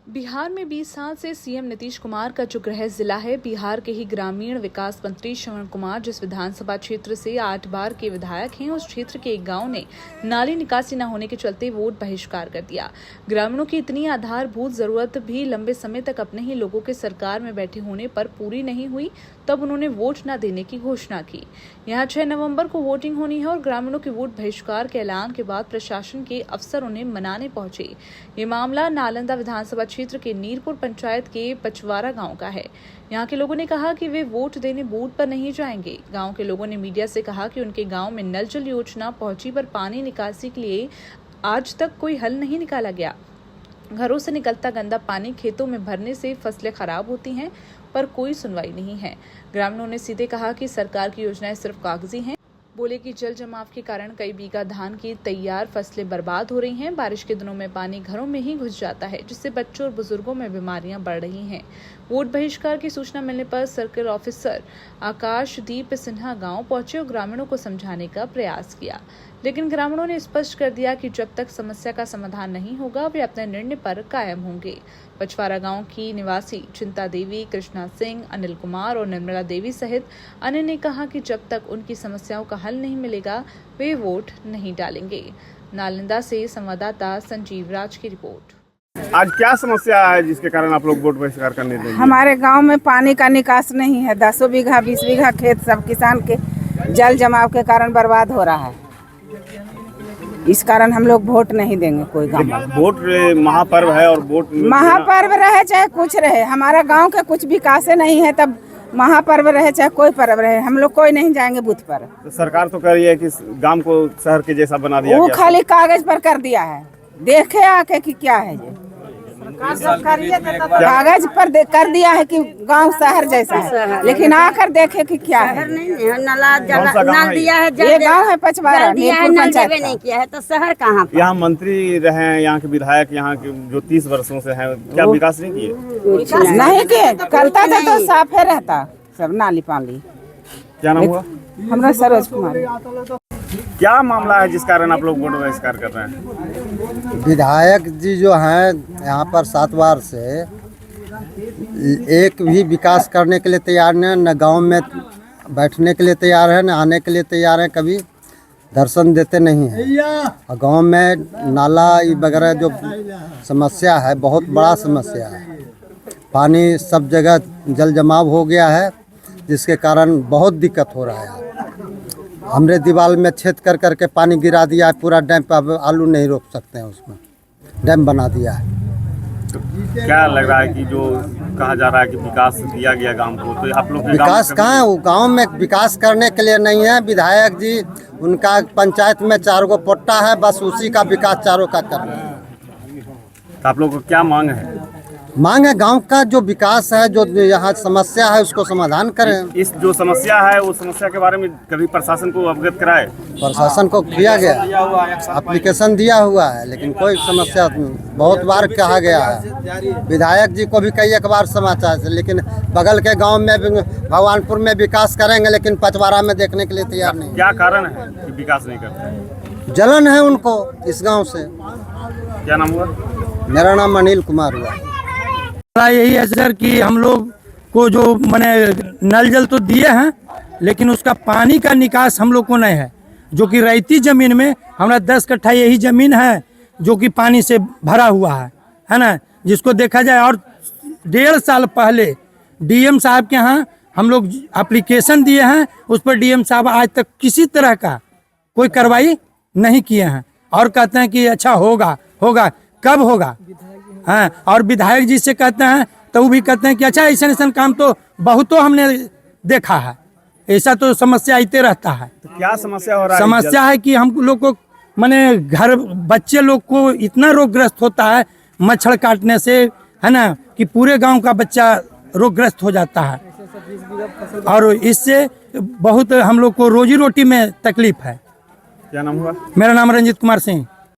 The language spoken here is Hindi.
बिहार में 20 साल से सीएम नीतीश कुमार का जो गृह जिला है, बिहार के ही ग्रामीण विकास मंत्री श्रवण कुमार जिस विधानसभा क्षेत्र से 8 बार के विधायक हैं, उस क्षेत्र के एक गांव ने नाली निकासी न होने के चलते वोट बहिष्कार कर दिया। ग्रामीणों की इतनी आधारभूत जरूरत भी लंबे समय तक अपने ही लोगों के सरकार में बैठे होने पर पूरी नहीं हुई, तब उन्होंने वोट न देने की घोषणा की। यहाँ 6 नवंबर को वोटिंग होनी है और ग्रामीणों के वोट बहिष्कार के ऐलान के बाद प्रशासन के अफसर उन्हें मनाने पहुंचे। ये मामला नालंदा विधानसभा क्षेत्र के नीरपुर पंचायत के पचवारा गांव का है। यहाँ के लोगों ने कहा कि वे वोट देने बूथ पर नहीं जाएंगे। गांव के लोगों ने मीडिया से कहा कि उनके गांव में नल जल योजना पहुंची पर पानी निकासी के लिए आज तक कोई हल नहीं निकाला गया। घरों से निकलता गंदा पानी खेतों में भरने से फसलें खराब होती हैं, पर कोई सुनवाई नहीं है। ग्रामीणों ने सीधे कहा कि सरकार की योजनाएं सिर्फ कागजी हैं। बोले कि जल जमाव के कारण कई बीघा धान की तैयार फसलें बर्बाद हो रही हैं। बारिश के दिनों में पानी घरों में ही घुस जाता है, जिससे बच्चों और बुजुर्गों में बीमारियां बढ़ रही हैं। वोट बहिष्कार की सूचना मिलने पर सर्किल ऑफिसर आकाशदीप सिन्हा गांव पहुंचे और ग्रामीणों को समझाने का प्रयास किया, लेकिन ग्रामीणों ने स्पष्ट कर दिया कि जब तक समस्या का समाधान नहीं होगा, वे अपने निर्णय पर कायम होंगे। पचवारा गांव की निवासी चिंता देवी, कृष्णा सिंह, अनिल कुमार और निर्मला देवी सहित अन्य ने कहा कि जब तक उनकी समस्याओं का हल नहीं मिलेगा, वे वोट नहीं डालेंगे। नालंदा से संवाददाता संजीव राज की रिपोर्ट। आज क्या समस्या है जिसके कारण आप लोग वोट बहिष्कार करने देंगे? हमारे गांव में पानी का निकास नहीं है। 10 बीघा 20 बीघा खेत सब किसान के जल जमाव के कारण बर्बाद हो रहा है। इस कारण हम लोग वोट नहीं देंगे कोई गांव में। वोट महापर्व है और वोट महापर्व रहे चाहे कुछ रहे, हमारा गांव के कुछ विकास नहीं है, तब महापर्व रहे चाहे कोई पर्व रहे, हम लोग कोई नहीं जाएंगे बूथ पर। तो सरकार तो कह रही है कि गांव को शहर के जैसा बना दिया वो गया। खाली कागज पर कर दिया है, देखे आके कि क्या है ये कागज पर कर दिया है कि गांव शहर जैसा है, लेकिन आकर देखे कि क्या है। नल दिया है, ये गांव है पचवारा, नीरपुर पंचायत नहीं किया है तो शहर कहाँ? यहाँ मंत्री रहे हैं, यहाँ के विधायक यहाँ के जो 30 वर्षों से हैं, क्या विकास नहीं किए? नहीं किए, करता था तो साफे रहता सब नाली पानी। क्या नाम हुआ? हमारा सरोज कुमार। क्या मामला है जिस कारण आप लोग वोट बहिष्कार कर रहे हैं? विधायक जी जो हैं यहाँ पर 7 बार से एक भी विकास करने के लिए तैयार नहीं, न गांव में बैठने के लिए तैयार है, न आने के लिए तैयार है, कभी दर्शन देते नहीं हैं। और गांव में नाला वगैरह जो समस्या है, बहुत बड़ा समस्या है। पानी सब जगह जल जमाव हो गया है, जिसके कारण बहुत दिक्कत हो रहा है। हमने दीवार में छेद कर करके पानी गिरा दिया है, पूरा डैम पे अब आलू नहीं रोप सकते हैं, उसमें डैम बना दिया है। तो क्या लग रहा है कि जो कहा जा रहा है कि विकास दिया गया गांव को, तो आप लोग विकास कहाँ है? वो गांव में विकास करने के लिए नहीं है। विधायक जी उनका पंचायत में 4 गो पोट्टा है, बस उसी का विकास चारों का करना है। तो आप लोग को क्या मांग है? मांग है गांव का जो विकास है, जो यहाँ समस्या है उसको समाधान करें। इस जो समस्या है, वो समस्या के बारे में कभी प्रशासन को अवगत कराए? प्रशासन को किया गया, एप्लीकेशन दिया हुआ है, लेकिन कोई समस्या बहुत बार कहा गया है। विधायक जी को भी कई एक बार समाचार से, लेकिन बगल के गांव में भगवानपुर में विकास करेंगे, लेकिन पचवारा में देखने के लिए तैयार नहीं। क्या कारण है कि विकास नहीं करते? जलन है उनको इस गाँव से। क्या नाम हुआ? मेरा नाम अनिल कुमार हुआ। यही है सर कि हम लोग को जो मैंने नल जल तो दिए हैं, लेकिन उसका पानी का निकास हम लोग को नहीं है। जो कि रैती जमीन में हमारा 10 कट्ठा यही जमीन है जो कि पानी से भरा हुआ है ना, जिसको देखा जाए। और 1.5 साल पहले डीएम साहब के यहाँ हम लोग एप्लीकेशन दिए हैं, उस पर डीएम साहब आज तक किसी तरह का कोई कार्रवाई नहीं किए हैं, और कहते हैं कि अच्छा होगा होगा, कब होगा? हाँ, और विधायक जी से कहते हैं तो वो भी कहते हैं कि अच्छा ऐसा काम तो बहुतों हमने देखा है, ऐसा तो समस्या आते रहता है। तो क्या समस्या हो रहा है? समस्या है कि हम लोग को माने घर बच्चे लोग को इतना रोगग्रस्त होता है मच्छर काटने से, है ना, कि पूरे गांव का बच्चा रोगग्रस्त हो जाता है, और इससे बहुत हम लोग को रोजी रोटी में तकलीफ है। क्या नाम हुआ? मेरा नाम रंजीत कुमार सिंह।